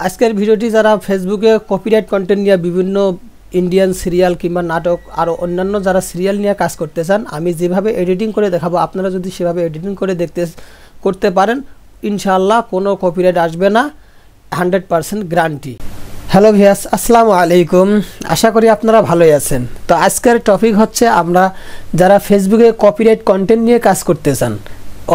আজকের ভিডিওটি যারা ফেসবুকে কপিরাইট কন্টেন্ট নিয়ে বিভিন্ন ইন্ডিয়ান সিরিয়াল কিংবা নাটক আর অন্যান্য যারা সিরিয়াল নিয়ে কাজ করতে চান, আমি যেভাবে এডিটিং করে দেখাবো আপনারা যদি সেভাবে এডিটিং করে করতে পারেন, ইনশাআল্লাহ কোনো কপিরাইট আসবে না, 100% গ্যারান্টি। হ্যালো ভিউয়ার্স, আসসালামু আলাইকুম। আশা করি আপনারা ভালোই আছেন। তো আজকের টপিক হচ্ছে আমরা যারা ফেসবুকে কপিরাইট কন্টেন্ট নিয়ে কাজ করতে চান,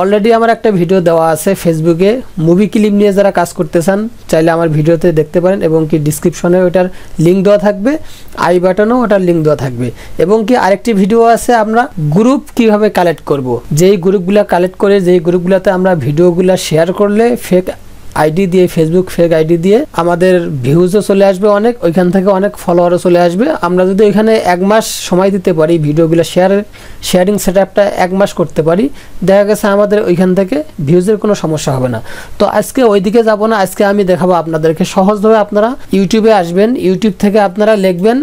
অলরেডি আমার একটা ভিডিও দেওয়া আছে ফেসবুকে মুভি ক্লিপ নিয়ে যারা কাজ করতে চান চাইলে আমার ভিডিওতে দেখতে পারেন, এবং কি ডিসক্রিপশনে ওটার লিঙ্ক দেওয়া থাকবে, আই বাটনেও ওটার লিঙ্ক দেওয়া থাকবে। এবং কি আরেকটি ভিডিও আছে আমরা গ্রুপ কিভাবে কালেক্ট করব, যেই গ্রুপগুলো কালেক্ট করে যেই গ্রুপগুলোতে আমরা ভিডিওগুলো শেয়ার করলে ফেক আইডি দিয়ে, ফেসবুক ফেক আইডি দিয়ে আমাদের ভিউজও চলে আসবে অনেক, ওইখান থেকে অনেক ফলোয়ারও চলে আসবে। আমরা যদি ওইখানে 1 মাস সময় দিতে পারি, ভিডিওগুলো শেয়ারিং সেটআপটা 1 মাস করতে পারি, দেখা গেছে আমাদের ওইখান থেকে ভিউজের কোনো সমস্যা হবে না। তো আজকে ওইদিকে যাব না, আজকে আমি দেখাবো আপনাদেরকে সহজভাবে। আপনারা ইউটিউবে আসবেন, ইউটিউব থেকে আপনারা লিখবেন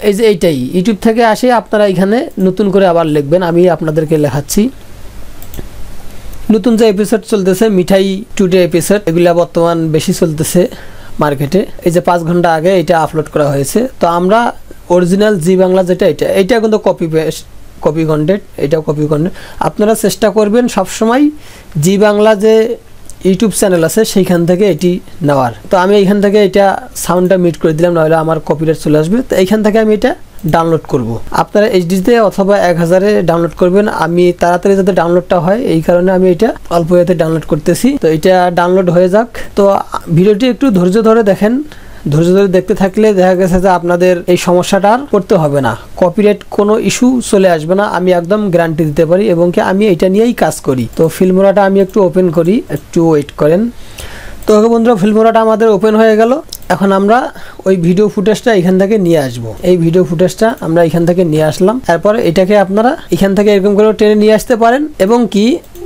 এই যে এইটাই, ইউটিউব থেকে আসে আপনারা এখানে নতুন করে আবার লিখবেন, আমি আপনাদেরকে লেখাচ্ছি। নতুন যে এপিসোড চলতেছে মিঠাই টুডে এপিসোড, এগুলা বর্তমান বেশি চলতেছে মার্কেটে। এই যে 5 ঘন্টা আগে এটা আপলোড করা হয়েছে। তো আমরা অরিজিনাল জি বাংলা যেটা, এটা কিন্তু কপি কন্টেন্ট, এটাও কপি কন্টেন্ট। আপনারা চেষ্টা করবেন সবসময় জি বাংলা যে ইউটিউব চ্যানেল আছে সেইখান থেকে এটি নেওয়ার। তো আমি এইখান থেকে এটা সাউন্ডটা মিউট করে দিলাম, নাহলে আমার কপিরাইট চলে আসবে। তো এইখান থেকে আমি এটা ডাউনলোড করব। আপনারা এইচডিতে অথবা 1000-এ ডাউনলোড করবেন। আমি তাড়াতাড়ি যাতে ডাউনলোডটা হয় এই কারণে আমি এটা অল্প ইয়েতে ডাউনলোড করতেছি। তো এটা ডাউনলোড হয়ে যাক। তো ভিডিওটি একটু ধৈর্য ধরে দেখেন, ধৈর্য ধরে দেখতে থাকলে দেখা গেছে যে আপনাদের এই সমস্যাটা আর করতে হবে না, কপিরাইট কোনো ইস্যু চলে আসবে না, আমি একদম গ্যারান্টি দিতে পারি। এবং কি আমি এটা নিয়েই কাজ করি। তো ফিল্মোরাটা আমি একটু ওপেন করি, একটু ওয়েট করেন। তো বন্ধুরা, ফিল্মোরাটা আমাদের ওপেন হয়ে গেল। এখন আমরা ওই ভিডিও ফুটেজটা এখান থেকে নিয়ে আসব। এই ভিডিও ফুটেজটা আমরা এখান থেকে নিয়ে আসলাম। তারপরে এটাকে আপনারা এখান থেকে এরকম করে টেনে নিয়ে আসতে পারেন। এবং কি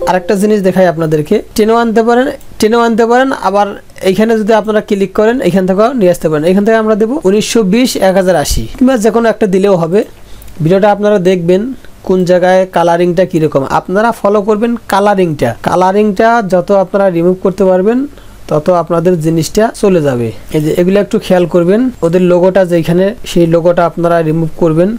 আরেকটা জিনিস দেখাই আপনাদেরকে, টেনেও আনতে পারেন। আবার এইখানে যদি আপনারা ক্লিক করেন এখান থেকেও নিয়ে আসতে পারেন। এখান থেকে আমরা দেবো 1920 1080 কিংবা যে কোনো একটা দিলেও হবে। ভিডিওটা আপনারা দেখবেন কোন জায়গায় কালারিংটা কীরকম, আপনারা ফলো করবেন কালারিংটা যত আপনারা রিমুভ করতে পারবেন তত আপনাদের জিনিসটা চলে যাবে। এই যে এগুলো একটু খেয়াল করবেন, ওদের লোগোটা যেখানে সেই লোগোটা আপনারা রিমুভ করবেন।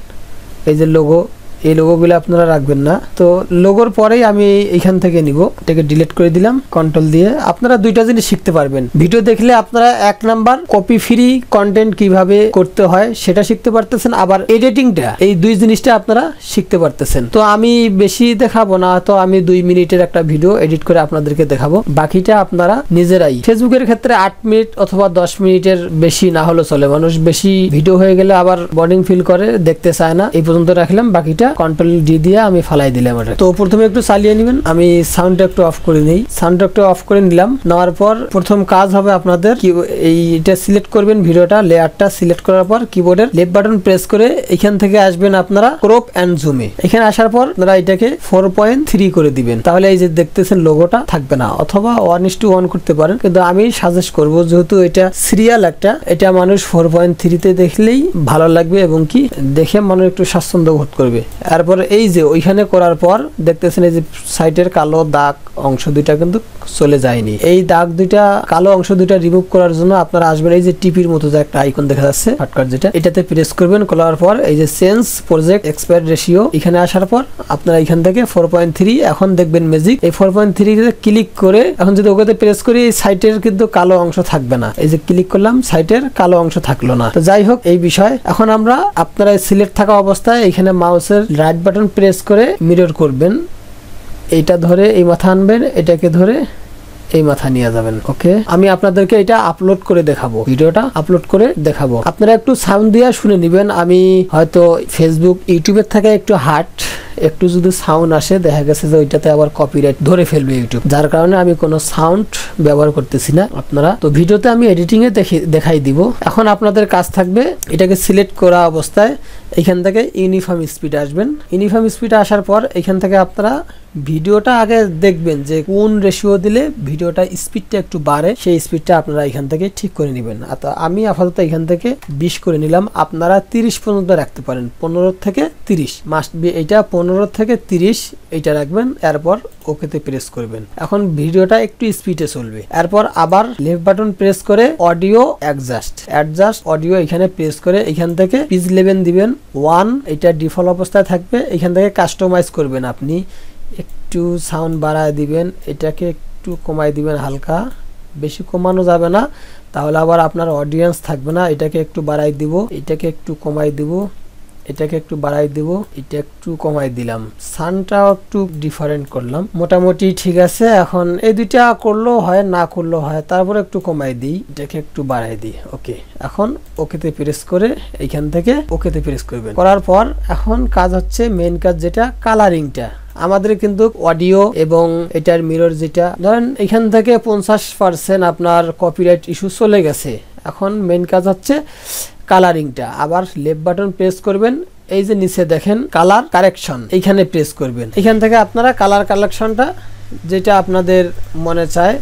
এই যে লোগো, এই লোগোগুলো আপনারা রাখবেন না। তো লোগোর পরেই আমি এইখান থেকে নিব, এটাকে ডিলিট করে দিলাম কন্ট্রোল দিয়ে। আপনারা দুইটা জিনিস শিখতে পারবেন ভিডিও দেখলে। আপনারা 1 নাম্বার কপি ফ্রি কন্টেন্ট কিভাবে করতে হয় সেটা শিখতে পারতেছেন, আবার এডিটিংটা, এই দুই জিনিসটা আপনারা শিখতে পারতেছেন। তো আমি বেশি দেখাবো না, তো আমি 2 মিনিটের একটা ভিডিও এডিট করে আপনাদেরকে দেখাবো। বাকিটা আপনারা নিজেরাই, ফেসবুকের ক্ষেত্রে 8 মিনিট অথবা 10 মিনিটের বেশি না হলে চলে। মানুষ বেশি ভিডিও হয়ে গেলে আবার বোরিং ফিল করে, দেখতে চায় না। এই পর্যন্ত রাখলাম, বাকিটা কন্ট্রোল ডি দিয়ে আমি ফালাই দিলাম। তো প্রথমে একটু চালিয়ে নেবেন। আমি সাউন্ডটা একটু অফ করে নিই, সাউন্ডটা একটু অফ করে নিলাম। নেওয়ার পর প্রথম কাজ হবে আপনাদের এইটা সিলেক্ট করবেন, ভিডিওটা লেয়ারটা সিলেক্ট করার পর কিবোর্ডের লেফট বাটন প্রেস করে এখান থেকে আসবেন আপনারা ক্রপ এন্ড জুমে। এখানে আসার পর আপনারা এটাকে 4.3 করে দিবেন, তাহলে এই যে দেখতেছেন লোগোটা থাকবে না। অথবা 1:1 করতে পারেন, কিন্তু আমি সাজেস্ট করব যেহেতু এটা সিরিয়াল একটা, এটা মানুষ 4.3-তে দেখলেই ভালো লাগবে এবং কি দেখে মানুষ একটু স্বাচ্ছন্দ্য বোধ করবে। তারপর এই যে ওইখানে করার পর দেখতেছেন এই যে সাইডের কালো দাগ অংশ দুইটা কিন্তু চলে যায়নি। এই দাগ দুইটা, কালো অংশ দুইটা রিমুভ করার জন্য আপনারা আসবেন এই যে টিপির মতো যে একটা আইকন দেখা যাচ্ছে শর্টকাট, যেটা এটাতে প্রেস করবেন। করার পর এই যে চেঞ্জ প্রজেক্ট এক্সপায়ার রেশিও, এখানে আসার পর আপনারা এখান থেকে 4.3 এখন দেখবেন ম্যাজিক। এই 4.3 ক্লিক করে এখন যদি ওকে প্রেস করি এই সাইটের কিন্তু কালো অংশ থাকবে না। এই যে ক্লিক করলাম, সাইটের কালো অংশ থাকলো না। তো যাই হোক এই বিষয়। এখন আমরা আপনারা সিলেক্ট থাকা অবস্থায় এখানে মাউসের রাইট বাটন প্রেস করে মিরর করবেন, এইটা ধরে এই মাথা আনবেন, এটাকে ধরে এই মাথা নিয়ে যাবেন। ওকে, আমি আপনাদেরকে এটা আপলোড করে দেখাবো, ভিডিওটা আপলোড করে দেখাবো। আপনারা একটু সাউন্ড দিয়ে শুনে নেবেন। আমি হয়তো ফেসবুক ইউটিউবের থেকে একটু একটু যদি সাউন্ড আসে দেখা গেছে যে ওইটাতে আবার কপিরাইট ধরে ফেলবে ইউটিউব, যার কারণে আমি কোনো সাউন্ড ব্যবহার করতেছি না। আপনারা তো ভিডিওতে আমি এডিটিং এ দেখাই দিব। এখন আপনাদের কাজ থাকবে এটাকে সিলেক্ট করা অবস্থায় এখান থেকে ইউনিফর্ম স্পিড আসবেন। ইউনিফর্ম স্পিড আসার পর এখান থেকে আপনারা ভিডিওটা আগে দেখবেন যে কোন রেশিও দিলে ভিডিওটা স্পিডটা একটু বাড়ে, সেই স্পিডটা আপনারা এখান থেকে ঠিক করে নেবেন। আমি আপাতত এখান থেকে 20 করে নিলাম, আপনারা 30 পর্যন্ত রাখতে পারেন, 15 থেকে 30 মাস্ট বি, এটা 15 থেকে 30 এটা রাখবেন, এরপর ওকেতে প্রেস করবেন। এখন ভিডিওটা একটু স্পিডে চলবে। এরপর আবার লেফট বাটন প্রেস করে অডিও অ্যাডজাস্ট অডিও এখানে প্রেস করে এখান থেকে পিচ লেভেল দিবেন 1, এটা ডিফল্ট অবস্থায় থাকবে। এখান থেকে কাস্টমাইজ করবেন, আপনি একটু সাউন্ড বাড়ায় দিবেন, এটাকে একটু কমাই দিবেন হালকা, বেশি কমানো যাবে না, তাহলে আবার আপনার অডিয়েন্স থাকবে না। এটাকে একটু বাড়াই দিব, এটাকে একটু কমাই দিব, এটাকে একটু বাড়াই দিব, এটা একটু কমাই দিলাম, সাউন্ডটাও একটু ডিফারেন্ট করলাম, মোটামুটি ঠিক আছে। এখন এই দুইটা করলেও হয়, না করলেও হয়, তারপরে একটু কমাই দিই, এটাকে একটু বাড়াই দিই। ওকে, এখন ওকেতে প্রেস করে এইখান থেকে ওকেতে প্রেস করবেন। করার পর এখন কাজ হচ্ছে মেইন কাজ, যেটা কালারিংটা। আমাদের কিন্তু অডিও এবং এটার মিরর, যেটা ধরেন এখান থেকে 50% আপনার কপিরাইট ইস্যু চলে গেছে। এখন মেইন কাজ হচ্ছে কালারিংটা। আবার লেফট বাটন প্রেস করবেন, এই যে নিচে দেখেন কালার কারেকশন, এইখানে প্রেস করবেন। এখান থেকে আপনারা কালার কালেকশনটা যেটা আপনাদের মনে চায়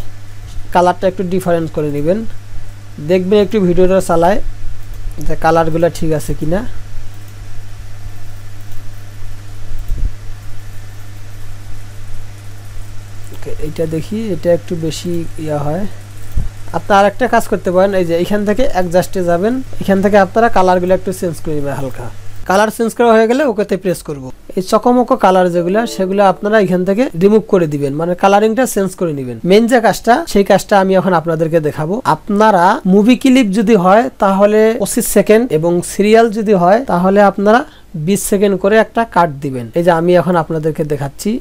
কালারটা একটু ডিফারেন্স করে নেবেন। দেখবেন একটু ভিডিওটা চালায় যে কালারগুলো ঠিক আছে কিনা। এটা দেখি, এটা একটু বেশি ইয়া হয়। আপনারা আরেকটা কাজ করতে পারেন, এই যে এখান থেকে অ্যাডজাস্টে যাবেন, এখান থেকে আপনারা কালারগুলো একটু চেঞ্জ করে নেবেন হালকা। কালার চেঞ্জ করা হয়ে গেলে ওকেতে প্রেস করব। এই চকমকো কালার যেগুলো, সেগুলো আপনারা এখান থেকে রিমুভ করে দিবেন, মানে কালারিংটা চেঞ্জ করে নেবেন। মেন যে কাজটা, সেই কাজটা আমি এখন আপনাদেরকে দেখাবো। আপনারা মুভি ক্লিপ যদি হয় তাহলে 25 সেকেন্ড এবং সিরিয়াল যদি হয় তাহলে আপনারা 20 সেকেন্ড করে একটা কাট দিবেন। এই যে আমি এখন আপনাদেরকে দেখাচ্ছি।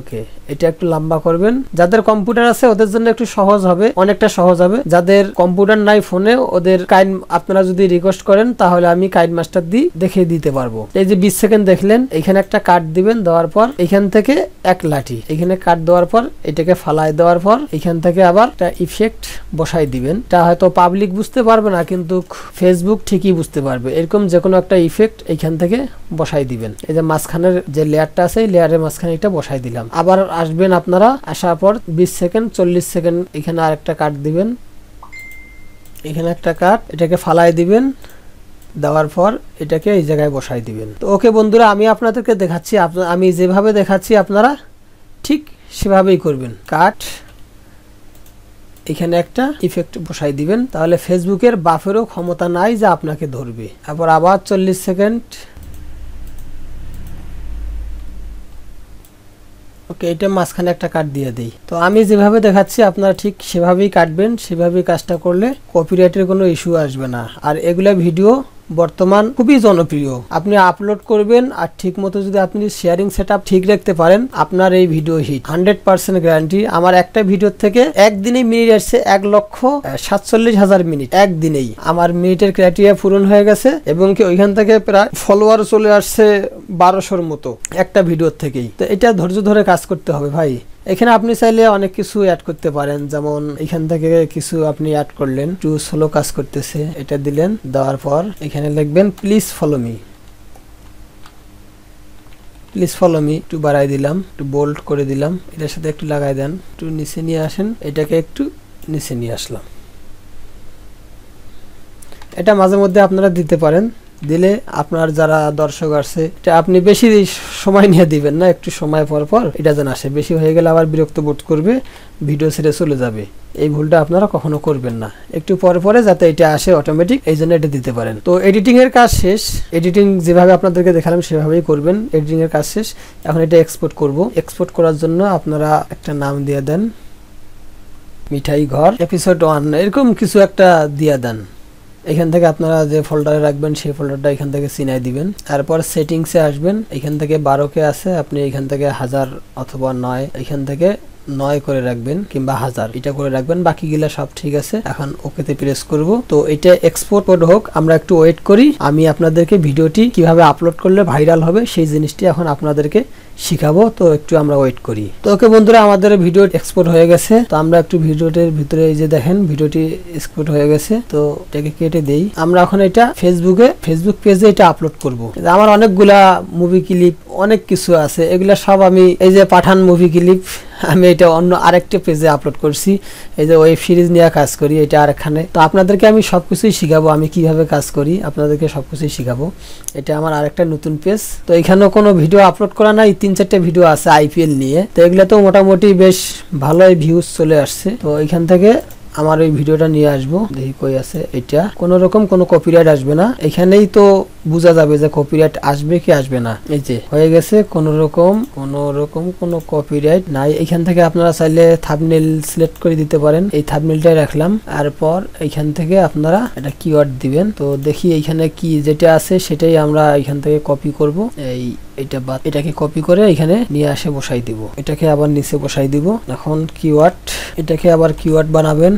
ওকে, এটা একটু লম্বা করবেন। যাদের কম্পিউটার আছে ওদের জন্য একটু সহজ হবে, অনেকটা সহজ হবে। যাদের কম্পিউটার নাই ফোনে, ওদের কাইন আপনারা যদি রিকোয়েস্ট করেন তাহলে আমি কাইন মাস্টার দিয়ে দেখিয়ে দিতে পারবো। এই যে 20 সেকেন্ড দেখলেন, এখানে একটা কাট দিবেন, দেওয়ার পর এখান থেকে এক লাঠি এখানে কাট দেওয়ার পর এটাকে ফালাই দেওয়ার পর এখান থেকে আবার একটা ইফেক্ট বসাই দিবেন। এটা হয়তো পাবলিক বুঝতে পারবে না, কিন্তু ফেসবুক ঠিকই বুঝতে পারবে। এরকম যে কোনো একটা ইফেক্ট এখান থেকে বসাই দিবেন। এই যে মাঝখানের যে লেয়ারটা আছে, এই লেয়ারের মাঝখানে এটা বসাই দিলাম। আবার আসবেন আপনারা, আসার পর 20 সেকেন্ড 40 সেকেন্ড এখানে আরেকটা কাট দিবেন, এখানে একটা কাট, এটাকে ফালাই দিবেন, দেওয়ার পর এটাকে এই জায়গায় বসাই দিবেন। তো ওকে বন্ধুরা, আমি আপনাদেরকে দেখাচ্ছি, আমি যেভাবে দেখাচ্ছি আপনারা ঠিক সেভাবেই করবেন। কাট, এখানে একটা ইফেক্ট বসাই দিবেন, তাহলে ফেসবুকের বাফেরও ক্ষমতা নাই যে আপনাকে ধরবে। তারপর আবার 40 সেকেন্ড। ওকে, এটা মাঝখানে একটা কাট দিয়ে দেই। তো আমি যেভাবে দেখাচ্ছি আপনারা ঠিক সেভাবেই কাটবেন, সেভাবেই কাজটা করলে কপিরাইটের কোনো ইস্যু আসবে না। আর এগুলা ভিডিও বর্তমান খুবই জনপ্রিয়। আপনি আপলোড করবেন আর ঠিক মতো যদি আপনি শেয়ারিং সেটআপ ঠিক রাখতে পারেন, আপনার এই ভিডিও হিট 100% গ্যারান্টি। আমার একটা ভিডিও থেকে একদিনেই মিনিট আসছে 1,47,000 মিনিট, একদিনেই আমার মিনিটের ক্রাইটেরিয়া পূরণ হয়ে গেছে, এবং কি ওইখান থেকে প্রায় ফলোয়ার চলে আসছে 1200-র মতো একটা ভিডিও থেকেই। তো এটা ধৈর্য ধরে কাজ করতে হবে ভাই। এখানে আপনি চাইলে অনেক কিছু অ্যাড করতে পারেন, যেমন এখান থেকে কিছু আপনি অ্যাড করলেন, একটু স্লো কাজ করতেছে, এটা দিলেন, দেওয়ার পর এখানে লিখবেন please follow me, please follow me, একটু বাড়াই দিলাম, একটু বোল্ড করে দিলাম, এটার সাথে একটু লাগাই দেন, একটু নিচে নিয়ে আসেন, এটাকে একটু নিচে নিয়ে আসলাম। এটা মাঝে মধ্যে আপনারা দিতে পারেন, দিলে আপনার যারা দর্শক আছে, এটা আপনি বেশি সময় নিয়ে দিবেন না, একটু সময় পর পর এটা যেন আসে। বেশি হয়ে গেলে আবার বিরক্ত বোধ করবে, ভিডিও ছেড়ে চলে যাবে। এই ভুলটা আপনারা কখনো করবেন না, একটু পরে পরে যাতে এটা আসে অটোমেটিক, এই জন্য এটা দিতে পারেন। তো এডিটিং এর কাজ শেষ, এডিটিং যেভাবে আপনাদেরকে দেখালাম সেভাবেই করবেন। এডিটিং এর কাজ শেষ, এখন এটা এক্সপোর্ট করব। এক্সপোর্ট করার জন্য আপনারা একটা নাম দিয়ে দেন, মিঠাই ঘর এপিসোড 1, এরকম কিছু একটা দিয়ে দেন। এখান থেকে আপনারা যে ফোল্ডারে রাখবেন সেই ফোল্ডারটা এখান থেকে চিনাই দিবেন। তারপর সেটিংসে আসবেন, এখান থেকে 12K আছে, আপনি এখান থেকে 1000 অথবা 9 এখান থেকে 9 করে রাখবেন কিংবা 1000 এটা করে রাখবেন, বাকিগুলা সব ঠিক আছে। এখন ওকেতে প্রেস করব। তো এটা এক্সপোর্ট হোক, আমরা একটু ওয়েট করি। আমি আপনাদেরকে ভিডিওটি কিভাবে আপলোড করলে ভাইরাল হবে সেই জিনিসটি এখন আপনাদেরকে শিখাবো, তো একটু আমরা ওয়েট করি। তো ওকে বন্ধুরা, আমাদের ভিডিও এক্সপোর্ট হয়ে গেছে। তো আমরা একটু ভিডিওটির ভিতরে এই যে দেখেন ভিডিওটি এক্সপোর্ট হয়ে গেছে। তো এটাকে কেটে দেই। আমরা এখন এটা ফেসবুক পেজে এটা আপলোড করব। আমার অনেকগুলা মুভি ক্লিপ অনেক কিছু আছে, এগুলা সব আমি এই যে পাঠান মুভি ক্লিপ আমি এটা অন্য আরেকটা পেজে আপলোড করছি। এই যে ওয়েব সিরিজ নিয়ে কাজ করি এটা আরেকখানে। তো আপনাদেরকে আমি সবকিছুই শিখাবো, আমি কিভাবে কাজ করি আপনাদেরকে সবকিছুই শিখাবো। এটা আমার আরেকটা নতুন পেজ। তো এখানেও কোনো ভিডিও আপলোড করা নাই, 3-4টা ভিডিও আছে আইপিএল নিয়ে। তো এগুলো তো মোটামুটি বেশ ভালোই ভিউজ চলে আসছে। তো এখান থেকে আমার এই ভিডিওটা নিয়ে আসবো, দেখি কই আছে। এটা কোনো রকম কোনো কপিরাইট আসবে না, এখানেই তো বোঝা যাবে যে কপিরাইট আসবে কি আসবে না। এই যে হয়ে গেছে, কোনো রকম কোনো কপিরাইট নাই। এখান থেকে আপনারা চাইলে থাম্বনেল সিলেক্ট করে দিতে পারেন। এই থাম্বনেলটাই রাখলাম। এরপর এখান থেকে আপনারা এটা কিওয়ার্ড দিবেন। তো দেখি এইখানে কি যেটা আছে সেটাই আমরা এখান থেকে কপি করব। এটাকে কপি করে এখানে নিয়ে আসে বসাই দিব। এটাকে আবার নিচে বসাই দিব। এখন কিওয়ার্ড, এটাকে আবার কিওয়ার্ড বানাবেন।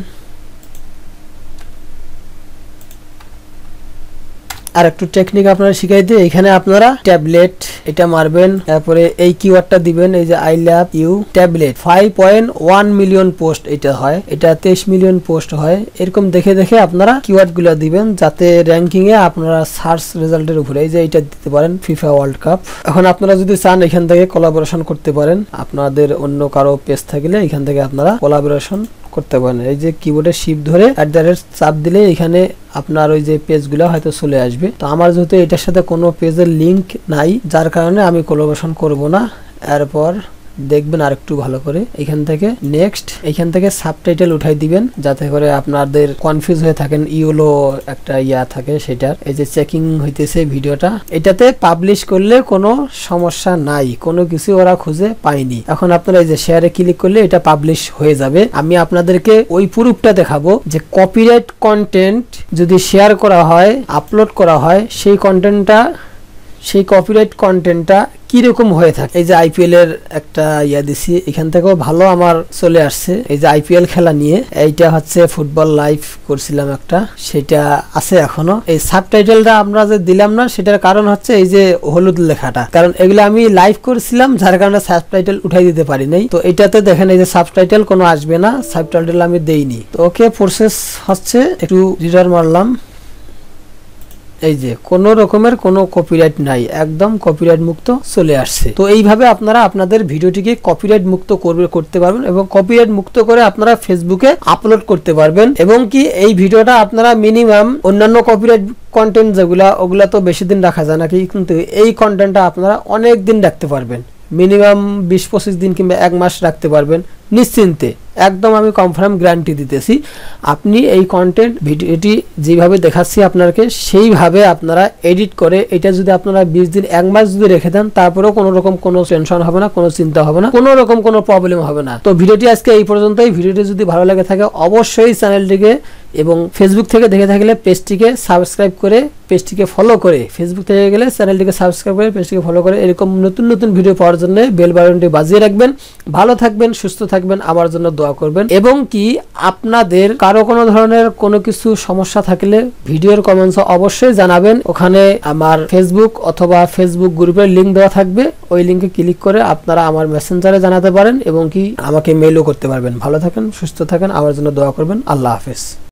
আর একটু টেকনিক আপনারা শিখাই দিই। এখানে আপনারা ট্যাবলেট এটা মারবেন, তারপরে এই কিওয়ার্ডটা দিবেন, এই যে I love you tablet 5.1 million post এটা হয়, এটা 23 মিলিয়ন পোস্ট হয়। এরকম দেখে দেখে আপনারা কিওয়ার্ড গুলা দিবেন যাতে র্যাঙ্কিং এ আপনারা সার্চ রেজাল্টের উপরে এই যে এটা দিতে পারেন ফিফা ওয়ার্ল্ড কাপ। এখন আপনারা যদি চান এখান থেকে কোলাবোরেশন করতে পারেন, আপনাদের অন্য কারো পেজ থাকলে এখান থেকে আপনারা কোলাবোরেশন করতে পারেন। এই যে কিবোর্ডে শিফট ধরে চাপ দিলে এখানে আপনার ওই যে পেজগুলো হয়তো চলে আসবে। তো আমার যেহেতু এটার সাথে কোনো পেজের লিংক নাই, যার কারণে আমি কোলাবোরেশন করব না। এরপর দেখবেন আরেকটু ভালো করে এখান থেকে নেক্সট, এখান থেকে সাবটাইটেল উঠাই দিবেন যাতে করে আপনাদের কনফিউজ হয়ে থাকেন, ইউলো একটা ইয়া থাকে সেটার। এই যে চেকিং হইতেছে ভিডিওটা, এটাতে পাবলিশ করলে কোনো সমস্যা নাই, কোনো কিছু ওরা খুঁজে পায়নি। এখন আপনারা এই যে শেয়ারে ক্লিক করলে এটা পাবলিশ হয়ে যাবে। আমি আপনাদেরকে ওই প্রুফটা দেখাবো যে কপিরাইট কন্টেন্ট যদি শেয়ার করা হয়, আপলোড করা হয়, সেই কপিরাইট কন্টেন্টটা কিরকম হয়ে থাকে। এই যে আইপিএল এর একটা ইয়া দিছি, এখান থেকেও ভালো আমার চলে আসছে। এই যে আইপিএল খেলা নিয়ে, এইটা হচ্ছে ফুটবল লাইভ করছিলাম একটা, সেটা আছে এখনো। এই সাবটাইটেলটা আমরা যে দিলাম না, সেটার কারণ হচ্ছে এই যে হলুদ লেখাটা, কারণ এগুলো আমি লাইভ করছিলাম যার কারণে সাবটাইটেল উঠাই দিতে পারি নাই। তো এটাতে দেখেন এই যে সাবটাইটেল কোনো আসবে না, সাবটাইটেল আমি দেইনি। তো ওকে, প্রসেস হচ্ছে একটু রিডার মারলাম। এই যে কোনো রকমের কোনো কপিরাইট নাই, একদম কপিরাইট মুক্ত চলে আসছে। তো এইভাবে আপনারা আপনাদের ভিডিওটিকে কপিরাইট মুক্ত করতে পারবেন এবং কপিরাইট মুক্ত করে আপনারা ফেসবুকে আপলোড করতে পারবেন। এবং কি এই ভিডিওটা আপনারা মিনিমাম অন্যান্য কপিরাইট কন্টেন্ট যেগুলা, ওগুলা তো বেশি দিন রাখা যায় না, কিন্তু এই কন্টেন্টটা আপনারা অনেক দিন রাখতে পারবেন, মিনিমাম 20-25 দিন কিংবা 1 মাস রাখতে পারবেন নিশ্চিন্তে। একদম আমি কনফার্ম গ্যারান্টি দিতেছি। আপনি এই কন্টেন্ট ভিডিওটি যেভাবে দেখাচ্ছি আপনাকে, সেইভাবে আপনারা এডিট করে এটা যদি আপনারা 20 দিন 1 মাস যদি রেখে দেন, তারপরেও কোনো রকম কোনো টেনশন হবে না, কোনো চিন্তা হবে না, কোনো রকম কোনো প্রবলেম হবে না। তো ভিডিওটি আজকে এই পর্যন্তই। ভিডিওটি যদি ভালো লাগে থাকে অবশ্যই চ্যানেলটিকে এবং ফেসবুক থেকে দেখে থাকলে পেজটিকে সাবস্ক্রাইব করে, পেজটিকে ফলো করে, ফেসবুক থেকে গেলে চ্যানেলটিকে সাবস্ক্রাইব করে পেজটিকে ফলো করে এরকম নতুন নতুন ভিডিও পাওয়ার জন্য বেল বাটনটি বাজিয়ে রাখবেন। ভালো থাকবেন, সুস্থ থাকবেন, আমার জন্য দোয়া করবেন। এবং কি আপনাদের কারো কোনো ধরনের কোনো কিছু সমস্যা থাকলে ভিডিওর কমেন্টস অবশ্যই জানাবেন। ওখানে আমার ফেসবুক অথবা ফেসবুক গ্রুপের লিংক দেওয়া থাকবে, ওই লিংকে ক্লিক করে আপনারা আমার মেসেঞ্জারে জানাতে পারেন এবং কি আমাকে মেইলও করতে পারবেন। ভালো থাকেন, সুস্থ থাকেন, আমার জন্য দোয়া করবেন। আল্লাহ হাফেজ।